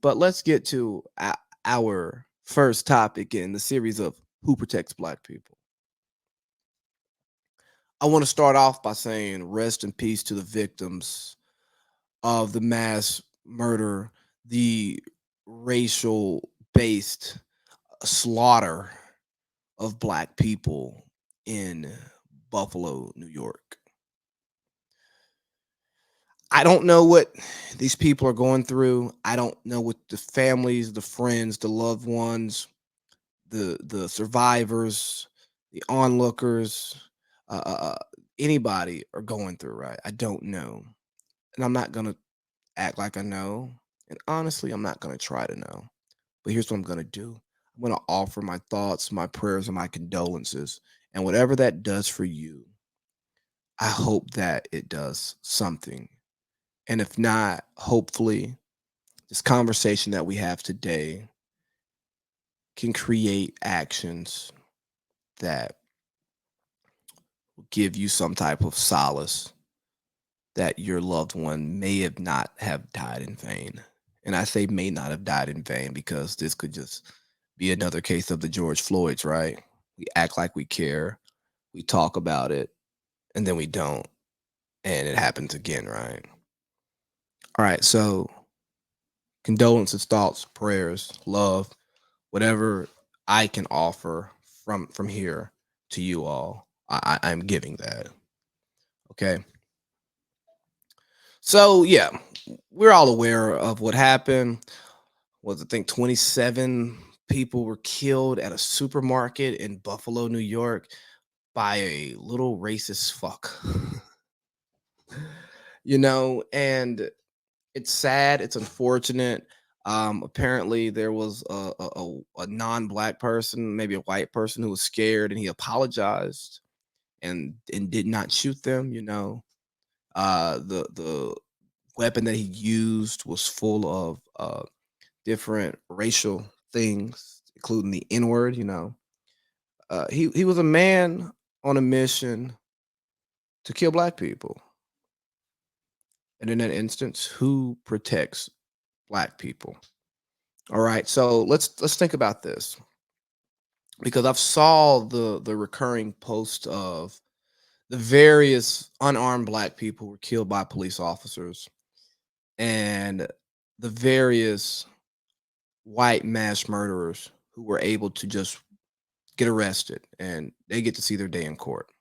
But let's get to our first topic in the series of Who Protects Black People. I want to start off by saying rest in peace to the victims of the mass murder, the racial based slaughter of Black people in Buffalo, New York. I don't know what these people are going through. I don't know what the families, the friends, the loved ones, the survivors, the onlookers, uh, uh, uh, anybody are going through. Right? I don't know, and I'm not gonna act like I know. And honestly, I'm not gonna try to know. But here's what I'm gonna do. I'm gonna offer my thoughts, my prayers, and my condolences, and whatever that does for you, I hope that it does something. And if not, hopefully, this conversation that we have today can create actions that will give you some type of solace that your loved one may have not have died in vain. And I say may not have died in vain because this could just be another case of the George Floyds, right? We act like we care, we talk about it, and then we don't, and it happens again, right? All right, so condolences, thoughts, prayers, love, whatever I can offer from here to you all, I'm giving that. Okay. So yeah, we're all aware of what happened. Was I think 27 people were killed at a supermarket in Buffalo, New York by a little racist fuck. And it's sad, it's unfortunate. Apparently there was a non-black person, maybe a white person who was scared and he apologized and did not shoot them. The weapon that he used was full of different racial things, including the N-word. He was a man on a mission to kill black people. And in that instance, who protects black people? All right, so let's think about this because I've saw the recurring post of the various unarmed black people who were killed by police officers and the various white mass murderers who were able to just get arrested and they get to see their day in court.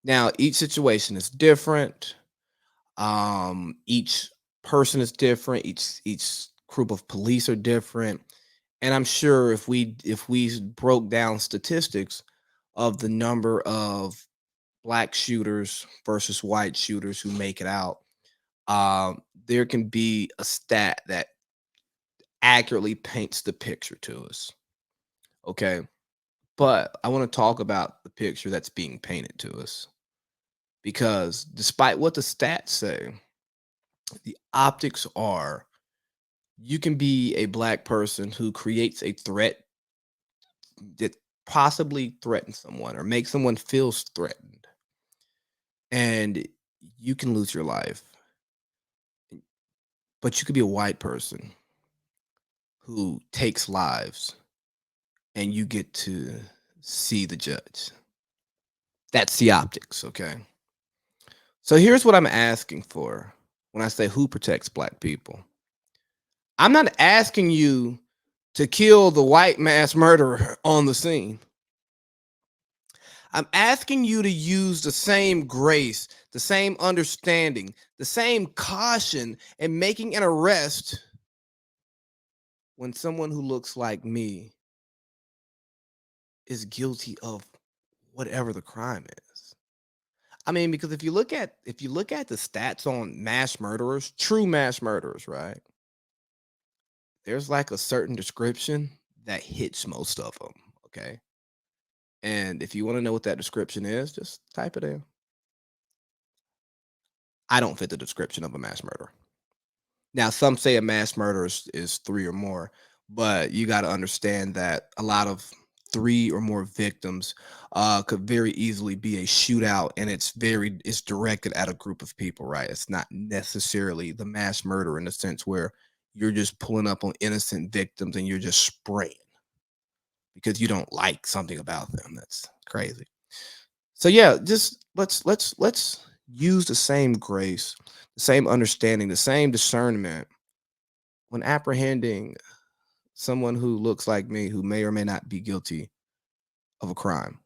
Now, each situation is different. Each person is different. Each group of police are different. And I'm sure if we broke down statistics of the number of black shooters versus white shooters who make it out, there can be a stat that accurately paints the picture to us. Okay. But I want to talk about the picture that's being painted to us because despite what the stats say, the optics are you can be a black person who creates a threat that possibly threatens someone or makes someone feel threatened, and you can lose your life. But you could be a white person who takes lives and you get to see the judge. That's the optics, okay? So here's what I'm asking for when I say who protects black people. I'm not asking you to kill the white mass murderer on the scene. I'm asking you to use the same grace, the same understanding, the same caution in making an arrest when someone who looks like me is guilty of whatever the crime is. I mean, because if you look at the stats on mass murderers, true mass murderers, right? There's like a certain description that hits most of them, okay? And if you want to know what that description is, just type it in. I don't fit the description of a mass murderer. Now, some say a mass murder is three or more, but you got to understand that a lot of three or more victims could very easily be a shootout, and it's directed at a group of people, right? It's not necessarily the mass murder in the sense where you're just pulling up on innocent victims and you're just spraying because you don't like something about them. That's crazy. So yeah, just let's use the same grace, the same understanding, the same discernment when apprehending someone who looks like me who may or may not be guilty of a crime.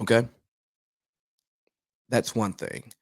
Okay? That's one thing.